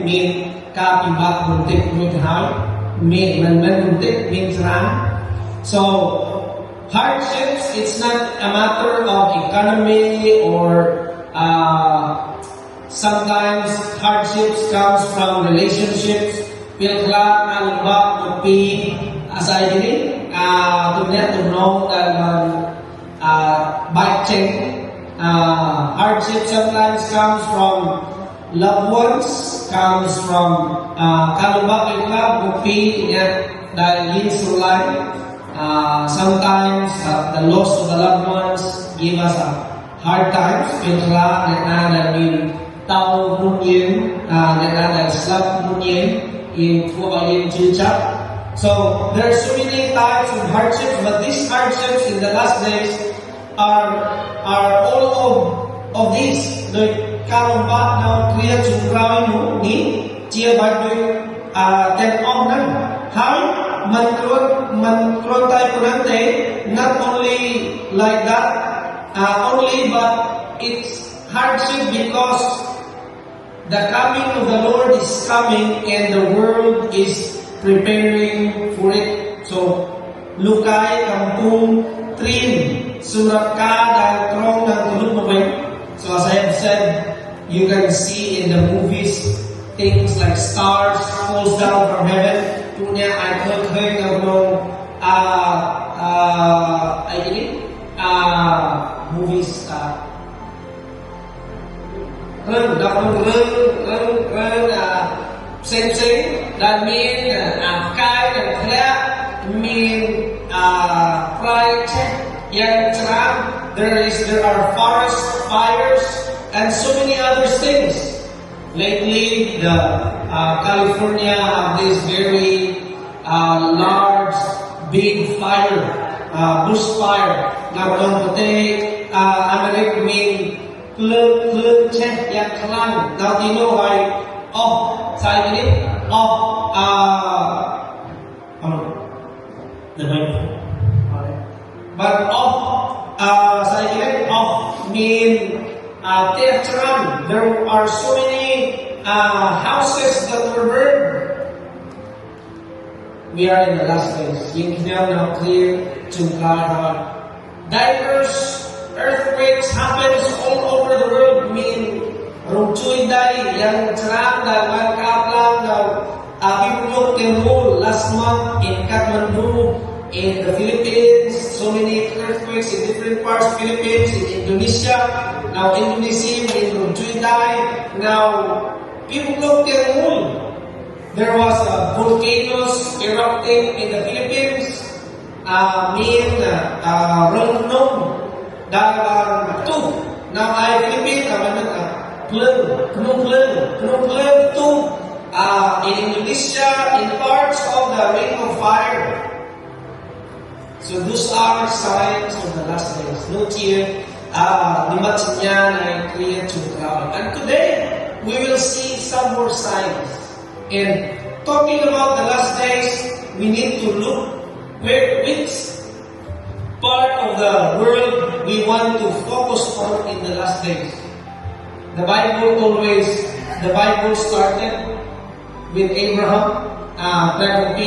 mean kapibak muntik mithal, man muntik means ram. So hardships, it's not a matter of economy or sometimes hardships comes from relationships. Pilkla alba kopi asay gini, tunya tunong bike chain. Hardship sometimes comes from loved ones, comes from kalubak pilkla kopi dahil yin sulay. Sometimes the loss of the loved ones give us hard times. Pilkla na min tao mun yin, na slap mun yin in yin chichap. So there are so many types of hardships, but these hardships in the last days are all of these. Like kalumba now clear to ground ni chia bát đôi ten on nan. How man kron tay punante not only like that only, but it's hardship because the coming of the Lord is coming and the world is preparing for it. So, Lukay, Kampung, Trin, Surat Ka, dahil krong ng tulog mo ba? So, as I have said, you can see in the movies, things like stars falls down from heaven. Punya, I heard ng movies, same, that mean kai and kaya mean fly there are forest fires and so many other things. Lately, the California have this very large, big fire, bushfire. Now, don't take American mean clean check yang kelang. Now, do you know why? Saya ini the Bible. But saya ini mean teatran. There are so many houses that were burned. We are in the last days. You can now clear to God. Diverse earthquakes happens all over the world. Mean Rungchuy day yang cerang dan kaplang daw people Timur last month in Kathmandu, in the Philippines, so many earthquakes in different parts of Philippines, in Indonesia, now Indonesia in Rungchuy day, now people Timur. There was volcanoes erupting in the Philippines, Rungnom, Dalawang now I Philippines, in Indonesia, in parts of the ring of fire. So those are signs of the last days. Note here, and today we will see some more signs. And talking about the last days, we need to look which part of the world we want to focus on in the last days. The Bible started with Abraham, Adam,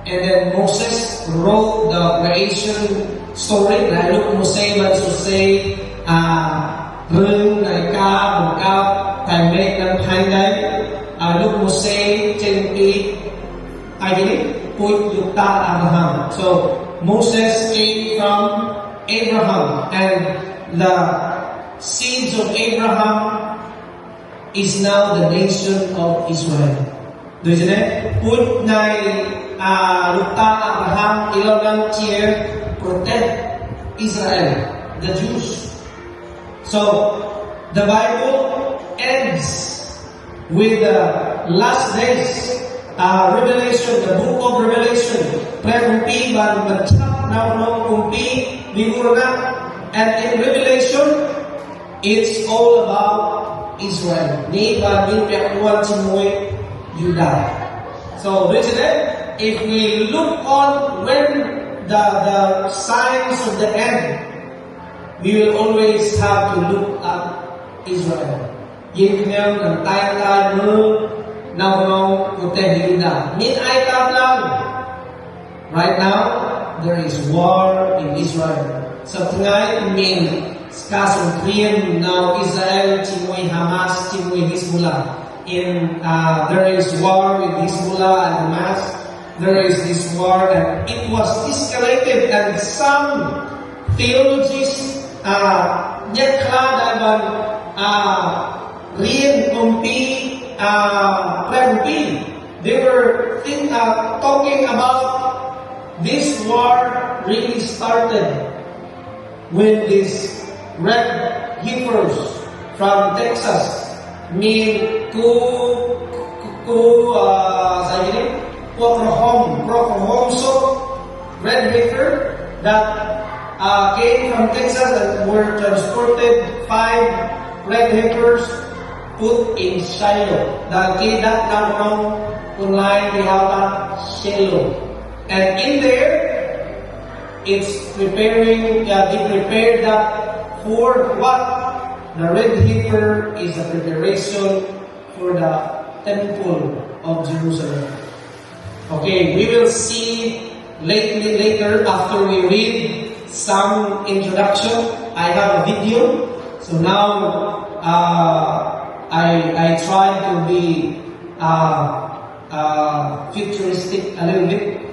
and then Moses wrote the creation story. Lalu Moses say, Rung Nai Ka, Bukap, Taimei, and Tainai. Lalu Moses Chenpi, Put Yukta Abraham. So Moses came from Abraham, and the seeds of Abraham is now the nation of Israel. Doon put na lukta Abraham ilang cheer protect Israel, the Jews. So the Bible ends with the last days. Revelation, the book of Revelation. Pre-kumpi ban matchap na kumpi bigurna. And in Revelation, it's all about Israel. So, if we look on when the signs of the end, we will always have to look at Israel. Yin Knyam ng tay mơ nao nao kute Yuda. Min ay lang. Right now, there is war in Israel. Sa tungay min kasong Kriyan now Israel chimoy Hamas chimoy Hezbollah. There is war with Hezbollah and Hamas. There is this war and it was escalated and some theologians nyakla daban Rian Umpi Prempi. They were talking about this war really started when these red heifers from Texas mean Oklahoma red heifer that came from Texas and were transported 5 red heifers put in Shiloh. The Kedat Kamrong Unlay Bihata Shiloh. And in there, it's preparing, they prepared that for what? The red heifer is a preparation for the temple of Jerusalem. Okay, we will see later after we read some introduction. I have a video. So now, I try to be futuristic a little bit.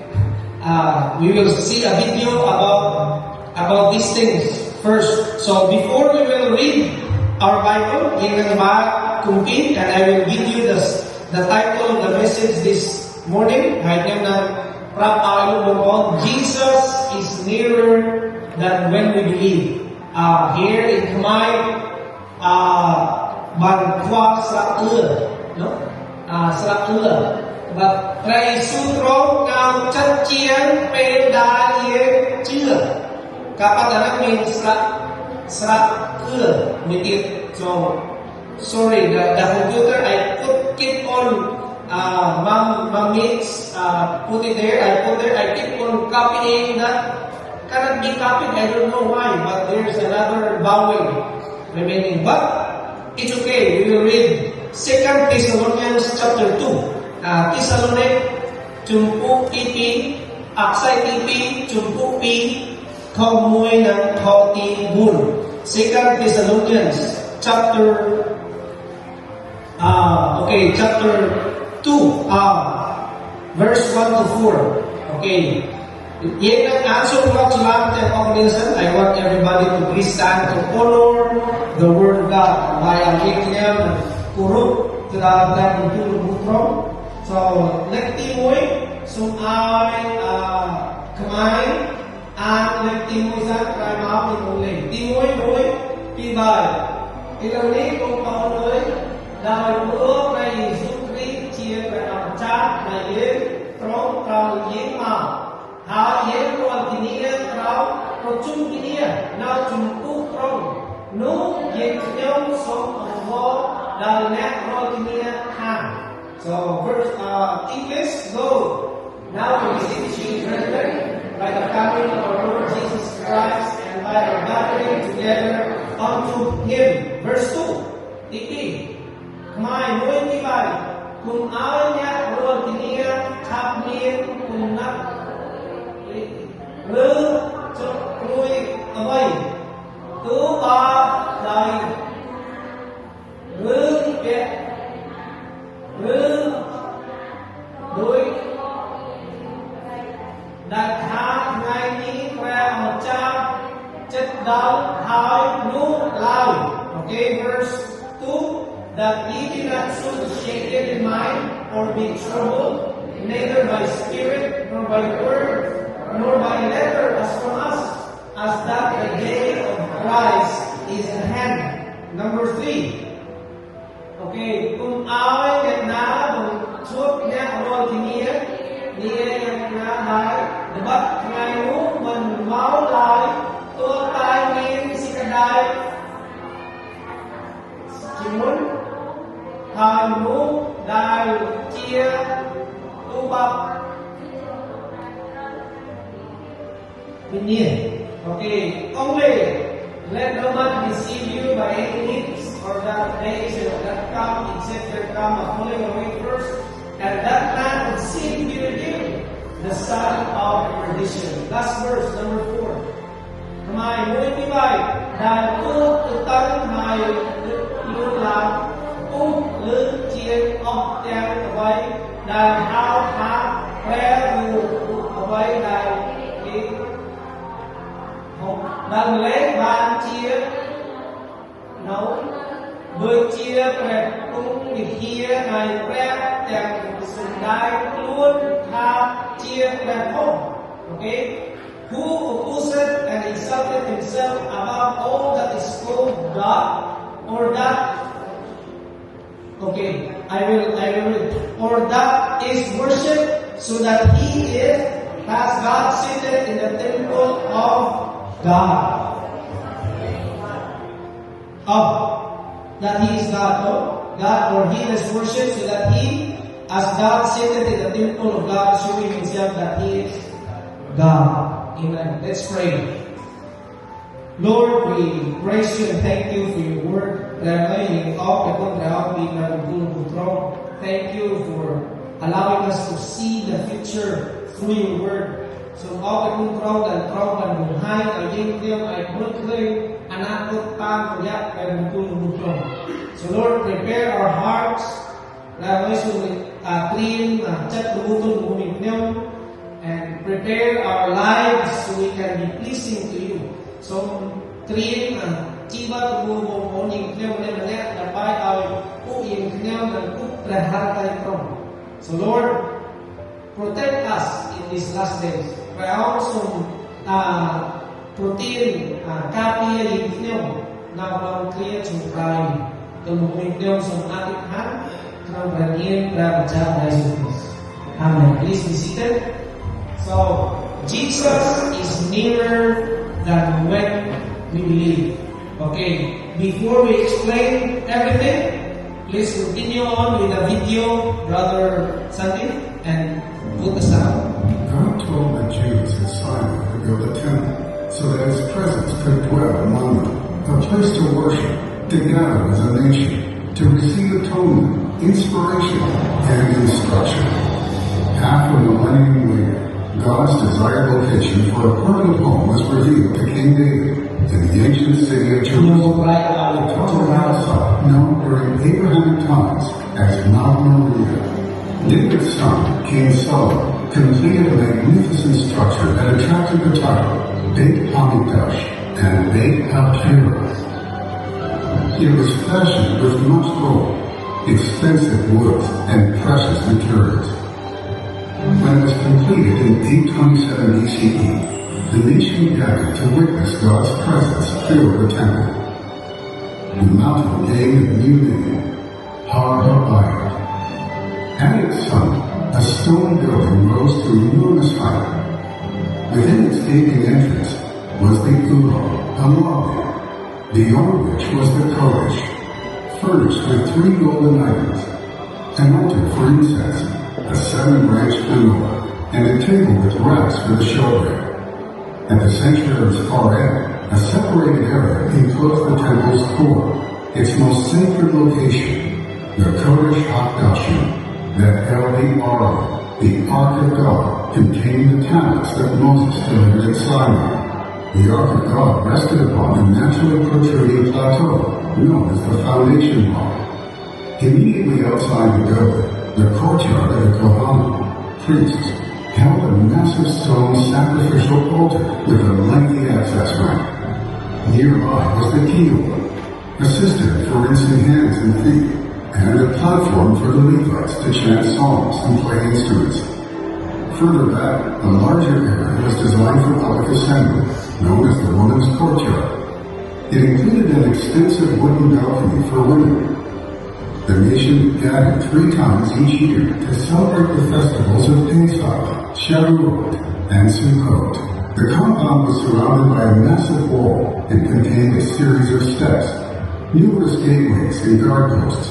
We will see a video about these things first. So before we will read our Bible, and I will give you the title of the message this morning. Jesus is nearer than when we believe. Here in Khmer, Bankwa Srakul, no? Srakul. But Trai Sutro Ngao Chat Chien Pe Da Ye Chưa. Kapag means Srakul. So, sorry, the computer I keep on put it there, I keep on copying that. Cannot be copied, I don't know why, but there's another vowel remaining. But it's okay, we will read 2 Thessalonians chapter 2. Thessalonic, Chumpu Ipi, Aksay Ipi, Chumpu Pi, Kaumuy ng Kauti Bun. 2 Thessalonians chapter chapter 2, verse 1 to 4. Okay. Yan ang answer ko lang sa congregation. I want everybody to please stand to honor the word of God by a nickname Kuruk Tiradan Tulubutro. So, nagtimoy sumay kamay at nagtimoy sa kramawin ulit. Timoy boy pibay. Ilang ni kung pauloy dahil mo kay Sukri chia kay ang chat na yin trong kang yin ma. Ha yin ko ang tiniyan kraw ko chung tiniyan na chumpu trong no yin kanyang som ang mo dahil net ko tiniyan han. So verse English go. Now we beseech you, brethren, by the coming of our Lord Jesus Christ and by our gathering together unto Him. Verse 2. Tiki. Kamay mo yung tibay. Kung awan niya roon tiniya kapmin kung nak Rui away. Tu ba dai. Rui get. Rui đặt hát ngay ní khoe một trăm chất đau hai nụ lao. Okay, verse 2. That ye be not so shaken in mind or be troubled, neither by spirit nor by word nor by letter as from us, as that the day of Christ is at hand. Number 3. Okay, kung away get na, kung suot niya o tiniya, niya yung nahay, dapat ngayon man maulay, to tayo ngayon si kaday, Simon, hamu, dahil chia, tubak, Okay, only let no man deceive you by any means, or that they shall not come, except there come a falling away first, and that man of sin be revealed, the son of perdition. Last verse, number 4. Ngài nuôi như vậy, đàn ước tự tấn ngài luôn làm úc lưỡng chiên ốc đen ở vậy, đàn áo hát que rù ở vậy, đàn lấy bàn chia nấu bữa chia đẹp cũng đi kia ngày quen đẹp sự đại luôn tha chia đẹp không, okay? Who opposes and exalted himself above all that is called God, or that, okay, I will read, or that is worship, so that he has God seated in the temple of God. That he is God, God, or he is worshipped, so that he, as God seated in the temple of God, showing himself that he is God. Amen. Let's pray. Lord, we praise you and thank you for your word. Thank you for allowing us to see the future through your word. So, all the control and trouble and high again them I put clear and I put time for that and so Lord, prepare our hearts that we should clean check the button and prepare our lives so we can be pleasing to you. So, clean chiba mo morning clear na dapat ay uing clear na kutrahatay from. So Lord, protect us in these last days. Kaya also protein copy yung clear na walang clear to try tumuhin clear sa ating hand ng branin para macapai Jesus. Amen. Please be seated. So, Jesus is nearer than when we believe. Okay, before we explain everything, please continue on with the video, Brother Sandy, and put the sound. God told the Jews at Sinai to build a temple so that his presence could dwell among them, a place to worship, to gather as a nation, to receive atonement, inspiration, and instruction. Half a millennium later, God's desired location for a permanent home was revealed to King David in the ancient city of Jerusalem, known during Abrahamic times as Mount Moriah. David's son, King Solomon, completed a magnificent structure that attracted the title Beit Hamikdash and Beit HaKerah. It was fashioned with much gold, expensive woods, and precious materials. When it was completed in 827 BCE, the nation gathered to witness God's presence fill the temple. The mountain gained a new name, Har HaBayit. At its summit, a stone building rose to enormous height. Within its gaping entrance was the Ural, a lobby, beyond which was the Kodesh, furnished with 3 golden items, an altar for incense, a 7-branched menorah, and a table with wraps for the showbread. At the sanctuary's far end, a separated area enclosed the temple's core, its most sacred location, the Kodesh HaKodashim, that held the Aron, the Ark of God, containing the tablets that Moses delivered at Sinai. The Ark of God rested upon a naturally protruding plateau, known as the foundation rock. Immediately outside the building, the courtyard of the Kohanim, priests, held a massive stone sacrificial altar with a lengthy access ramp. Nearby was the Kihor, a cistern for rinsing hands and feet, and a platform for the Levites to chant psalms and play instruments. Further back, a larger area was designed for public assembly, known as the Women's Courtyard. It included an extensive wooden balcony for women. The nation gathered 3 times each year to celebrate the festivals of Pesach, Shavuot, and Sukkot. The compound was surrounded by a massive wall and contained a series of steps, numerous gateways and guard posts.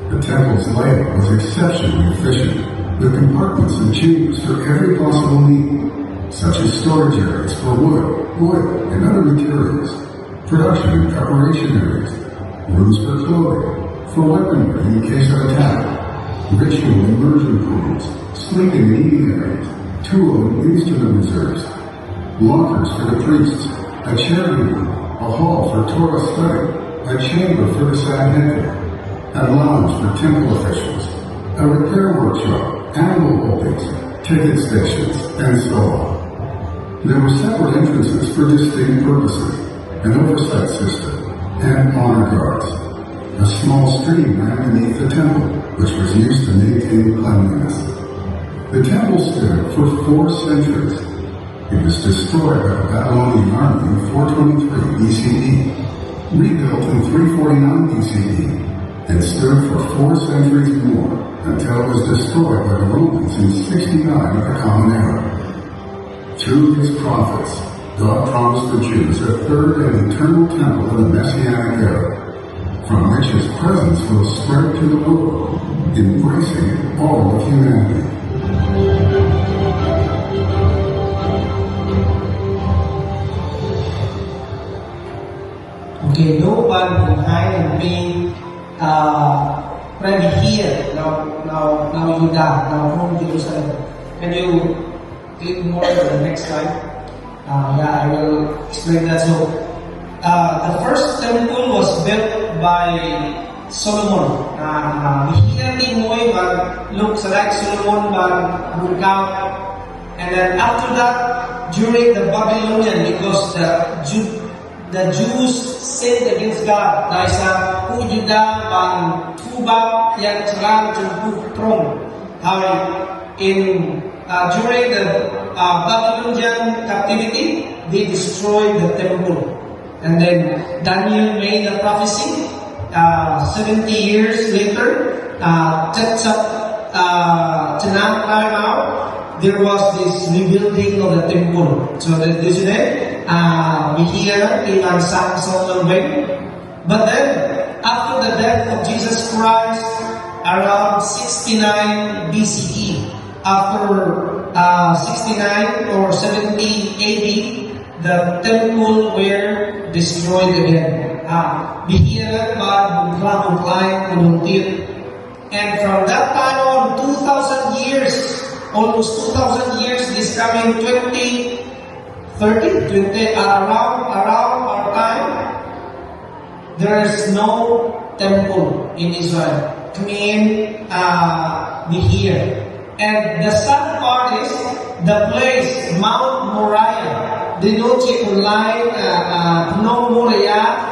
The temple's layout was exceptionally efficient, with compartments and chambers for every possible need, such as storage areas for wood, oil, and other materials, production and preparation areas, rooms for clothing, for weaponry in case of attack, ritual immersion pools, sleeping and eating areas, tool and instrument reserves, lockers for the priests, a charity room, a hall for Torah study, a chamber for the Sanhedrin, a lounge for temple officials, a repair workshop, animal holdings, ticket stations, and so on. There were separate entrances for distinct purposes, an oversight system, and honor guards. A small stream ran beneath the temple, which was used to maintain cleanliness. The temple stood for 4 centuries. It was destroyed by the Babylonian army in 423 BCE, rebuilt in 349 BCE, and stood for 4 centuries more until it was destroyed by the Romans in 69 of the Common Era. Through his prophets, God promised the Jews a third and eternal temple in the Messianic era, from which his presence will spread to the world, embracing all of humanity. Okay, no one behind and being ready here. Now you die. Now home Jerusalem. Can you click more to the next slide? Yeah, I will explain that. So, the first temple was built by Solomon. Hihiyan Timoy looks like Solomon Burkao. And then after that, during the Babylonian, because the Jews sinned against God. Dahil sa Juda tubak yang serang jemput throne. During the Babylonian captivity, they destroyed the temple. And then Daniel made a prophecy. 70 years later, there was this rebuilding of the temple. So that this is it. We hear in our Psalm way. But then, after the death of Jesus Christ, around 69 BCE, after 69 or 70 AD, the temple were destroyed again. And from that time on, 2,000 years, almost 2,000 years, this coming 2030, around our time, there is no temple in Israel. Be here. And the sad part is, the place, Mount Moriah, denote online, no Moriah,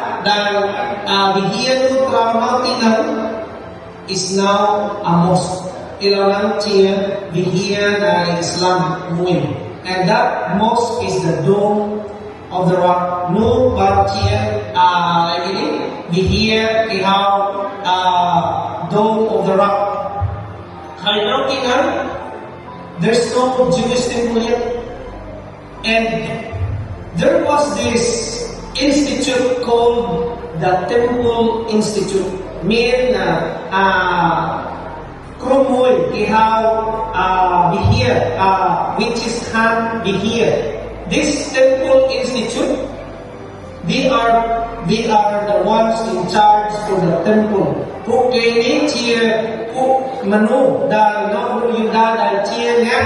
is now a mosque. Ilalang tiyan, bihiyan Islam muin. And that mosque is the Dome of the Rock. No batiyan, bihiyan ihaw, Dome of the Rock. Kailang tingnan, there's no Jewish temple yet. And there was this institute called the Temple Institute. Kromoy, ihaw, bihir, which is Han bihir. This Temple Institute, they are the ones in charge for the temple. Kung kainin siya, kung manu, dahil no, yung dahil siya nga,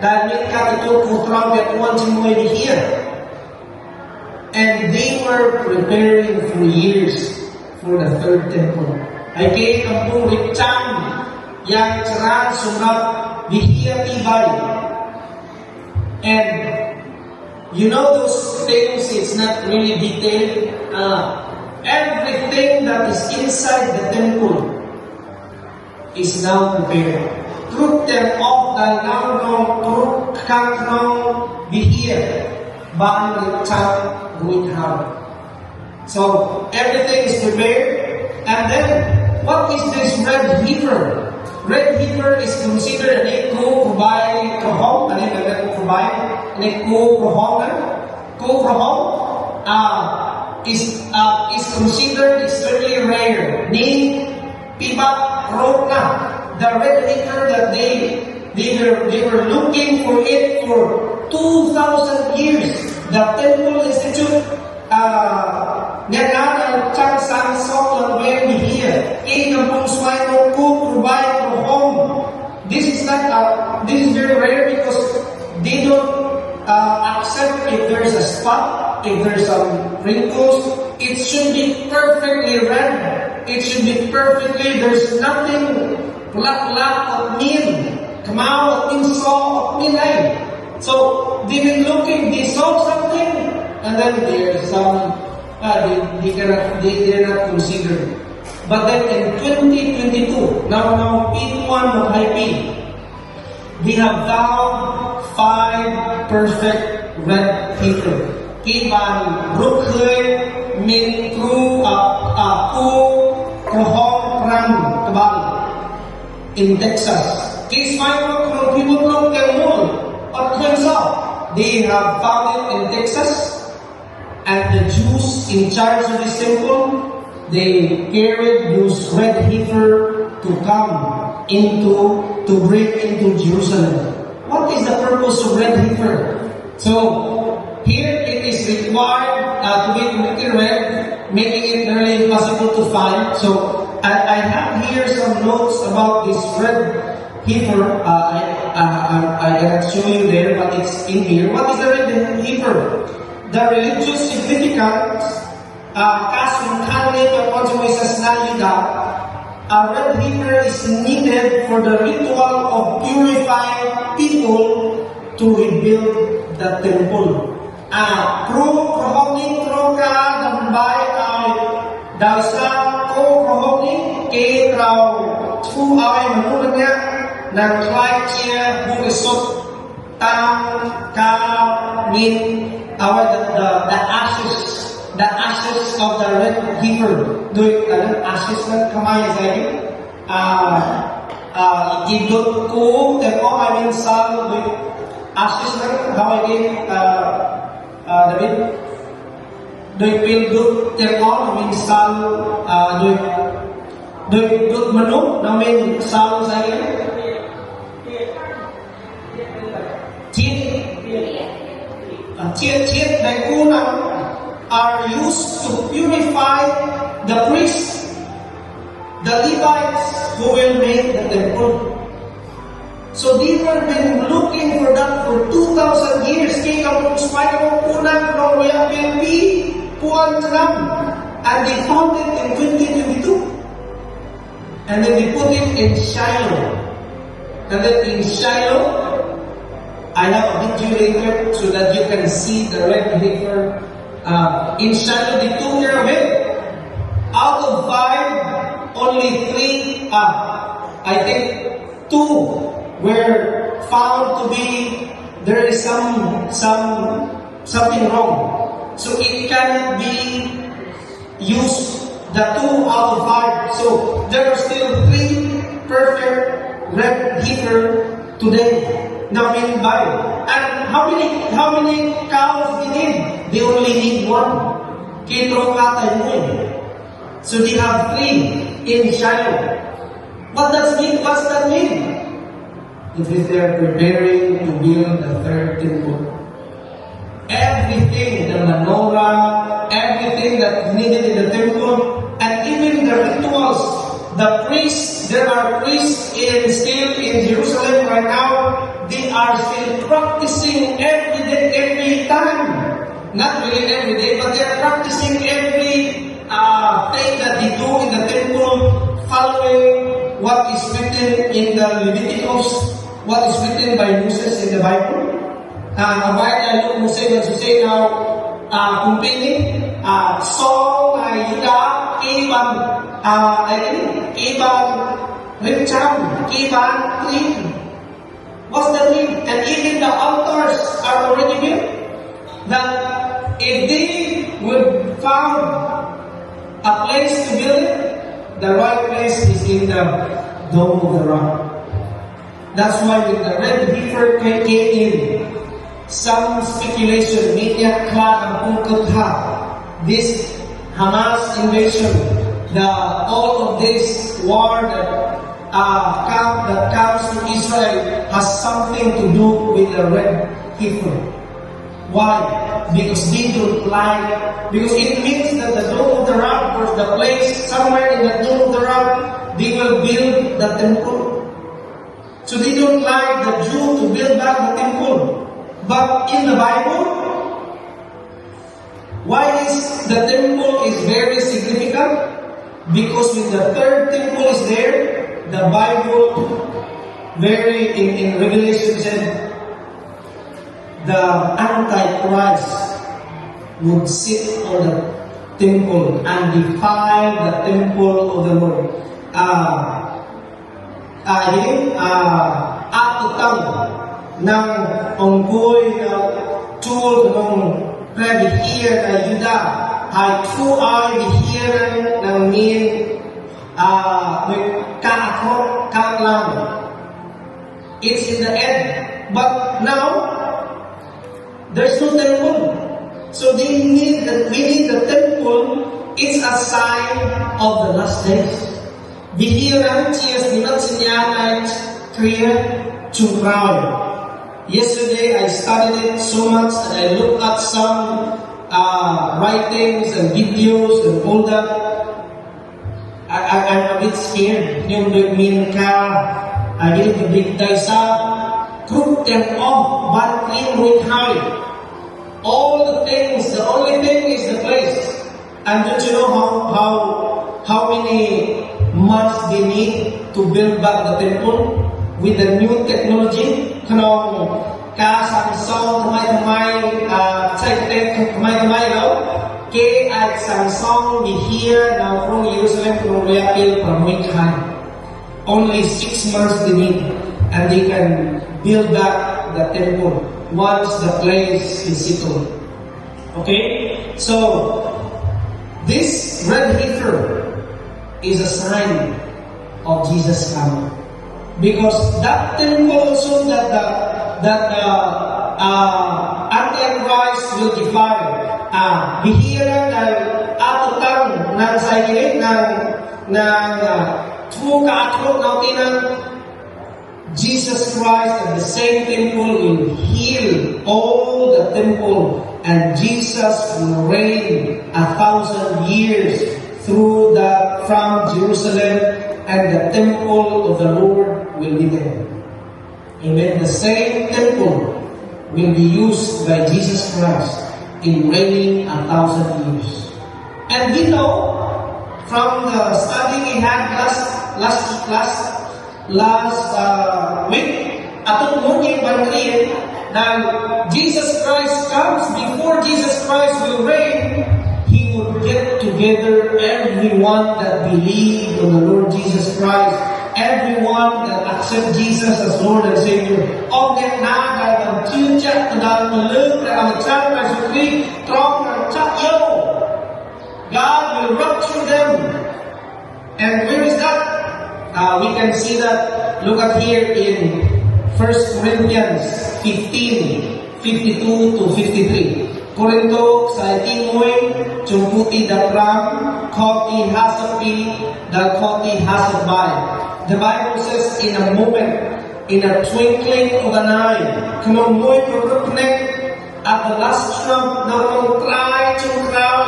dahil may katito kutraw at once mo bihir. And they were preparing for years for the third temple. Ay kaya ang puritan yang cerah surat bihir tibay. And you know those things, it's not really detailed. Everything that is inside the temple is now prepared. Truk them off the now truk kang bihir. Baan return going hard. So everything is prepared. And then, what is this red heifer? Red heifer is considered an eco-provide kahong. Ano yung gagawin provide? An eco-kahong is considered extremely rare. Ni Piba Rona, the red heifer that they were looking for it for 2,000 years. The Temple Institute, Nagana Chang Sang Song Lang Wen here, in the there's some wrinkles, it should be perfectly red. It should be perfectly, there's nothing black or mean. Kamao at insaw at minay. So, they've been looking, they saw something, and then there's some, they're not considered. But then in 2022, now P1 of IP, we have found 5 perfect red heifer. Kiban, Brooklyn, Min, Kru, Ku, Krohong, Ram, Kabal, in Texas. Case 5 of people from Termol, or Kwensa, they have found it in Texas. And the Jews in charge of this temple, they carried those red heifer to come to bring into Jerusalem. What is the purpose of red heifer? So, here it is required to be completely red, making it nearly impossible to find. So, I have here some notes about this red heifer. I cannot show you there, but it's in here. What is the red heifer? The religious significance, kasuntan nito kung sa snalida, a red heifer is needed for the ritual of purifying people to rebuild the temple. Krohongin ka dambay ay dasa krohongin kay raw tu ay manulang niya ng klay siya buisot tang kamin the ashes of the red heifer. Doy ashes na kamay sa idot ko teko I mean sal doy ashes na kamay din David doy pildot teko I mean sal doy dot mano I mean sal sa Tiet na kunang are used to purify the priests, the Levites who will make the temple. So they have been looking for that for 2,000 years. Kaya kapag spike mo kunang from Royal PNP, Puan Tram, and they found it in 2022. And then they put it in Shiloh. And then in Shiloh, I have a video later so that you can see the red heifer. In Shiloh, they took care of it. Out of 5, only 3, I think 2 were found to be, there is something wrong. So it cannot be used, the 2 out of 5. So there are still 3 perfect red heifer today. Now in Bible. And how many cows they need? They only need 1. Kitro katay mo eh. So they have 3 in Shiloh. What's that mean? It is they are preparing to build the 3rd temple. Everything, the menorah, everything that needed in the temple, and even the rituals, the priests, there are priests still in Jerusalem right now. They are still practicing every day, every time. Not really every day, but they are practicing every thing that they do in the temple, following what is written in the Leviticus, what is written by Moses in the Bible. Abay na yung Moses na susay na kumpini, Saul ay ida, Iban, Richard, Iban, what's the name? And even the altars are already built. That if they would found a place to build it, the right place is in the Dome of the Rock. That's why when the red heifer came in, some speculation, media this Hamas invasion, all of this war that comes to Israel has something to do with the red heifer. Why? Because they don't like, because it means that the Dome of the Rock was the place, somewhere in the Dome of the Rock, they will build the temple. So they don't like the Jew to build back the temple. But in the Bible, Why is the temple is very significant? Because when the third temple is there, the Bible very in Revelation said the Antichrist would sit on the temple and defile the temple of the Lord. Atutang ng unggoy na tool ng prebihir na Yuda ay tuay bihiran ng min kaakot kaklang. It's in the end. But now, there's no temple. So we need the temple. It's a sign of the last days. Bihiran Tias Dinatsinyan Kriya Chungkral. Yesterday I studied it so much that I looked at some writings and videos and all that. I'm a bit scared. Yung bigmin ka, yung bigday sa group them off, but in with high. All the things, the only thing is the place. And don't you know how many months they need to build back the temple with the new technology? Kanong Samsung kamay-kamay kamay-kamay daw kay at Samsung here now from Jerusalem from Royal Pramwikan. Only 6 months they need and they can build back the temple once the place is settled. Okay? So this red heifer is a sign of Jesus coming. Because that temple also that Antichrist will defile. Bihiran ng atutang ng sahirin ng true kaatrok natin ng Jesus Christ at the same temple will heal all the temple and Jesus will reign 1,000 years through from Jerusalem and the temple of the Lord will be there. Amen. The same temple will be used by Jesus Christ in reigning 1,000 years. And we know from the study we had last week, atong mungkin barangay that Jesus Christ comes. Before Jesus Christ will reign, He will get together everyone that believe on the Lord Jesus Christ, everyone that accept Jesus as Lord and Savior. Of that na dalam cinca dalam meluk dalam cara masukri trong ng yo. God will rapture them. And where is that? We can see that. Look at here in 1 Corinthians 15, 52 to 53. Korinto sa itimoy, chumputi dapram, koti hasapi, dal koti hasabay. The Bible says, in a moment, in a twinkling of an eye, kumamoy pagkaknek at the last trump, na kung cry to cry,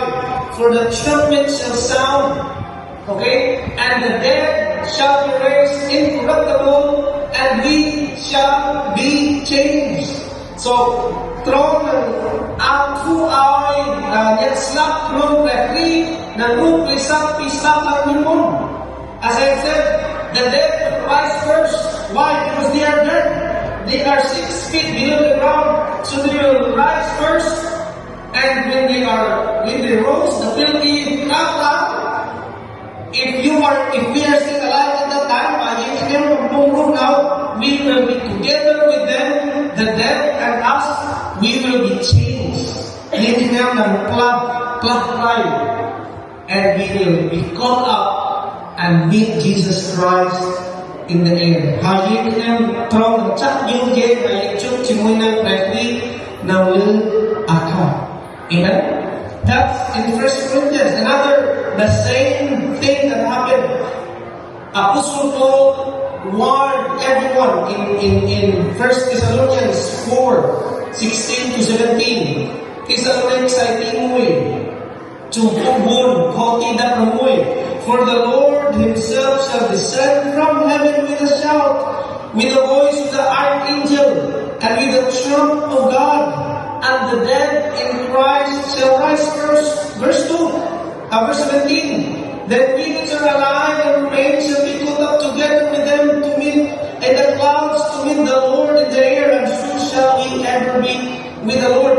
for the trumpet shall sound. Okay? And the dead shall be raised incorruptible, and we shall be changed. So, throne aku ay slap throne refri na lupisak pisak ang limon. As I said, the dead rise first. Why? Because they are dead. They are 6 feet below the ground, so they will rise first. And when they rose, the filthy if we are still alive at that time, now we will be together with them, the dead and us, we will be changed. Leading them and club cry. And we will be caught up and meet Jesus Christ in the air. Hayik them from chak yung game ay chuk chimoy ng prefli na will aka. Amen? That's in 1 Corinthians. The same thing that happened. Apostle Paul warned everyone in 1 Thessalonians 4, 16 to 17. Thessalonians ay timoy. Chumpubon, koti da pramoy. For the Lord Himself shall descend from heaven with a shout, with the voice of the archangel, and with the trump of God. and the dead in Christ shall rise first. Verse 17. Then we which are alive and remain shall be caught up together with them to meet in the clouds to meet the Lord in the air, and so shall we ever be with the Lord.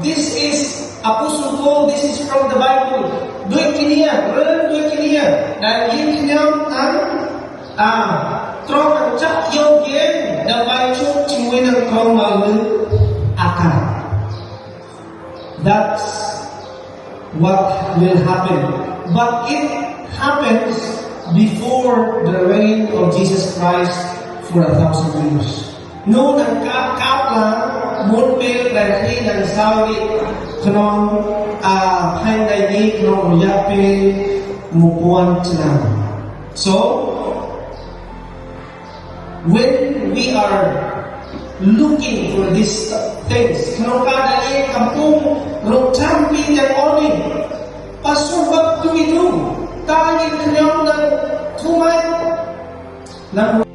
This is Apostle Paul, this is from the Bible. Do'y kiniya, do'y kiniya. Dahil yun kiniya ang trong ang chắc yêu kiến đã bay chúc chỉ nguyên ang trong mà lư akan. That's what will happen. But it happens before the reign of Jesus Christ for 1,000 years. Noon ang kaplang munpil dahil ng sawi kanong handay ni kanong uyapi mupuan tinang. So, when we are looking for these things, kanong kadali kampung rongchampi yang oni, pasubak tumidu, tangin kanyang ng tumay ng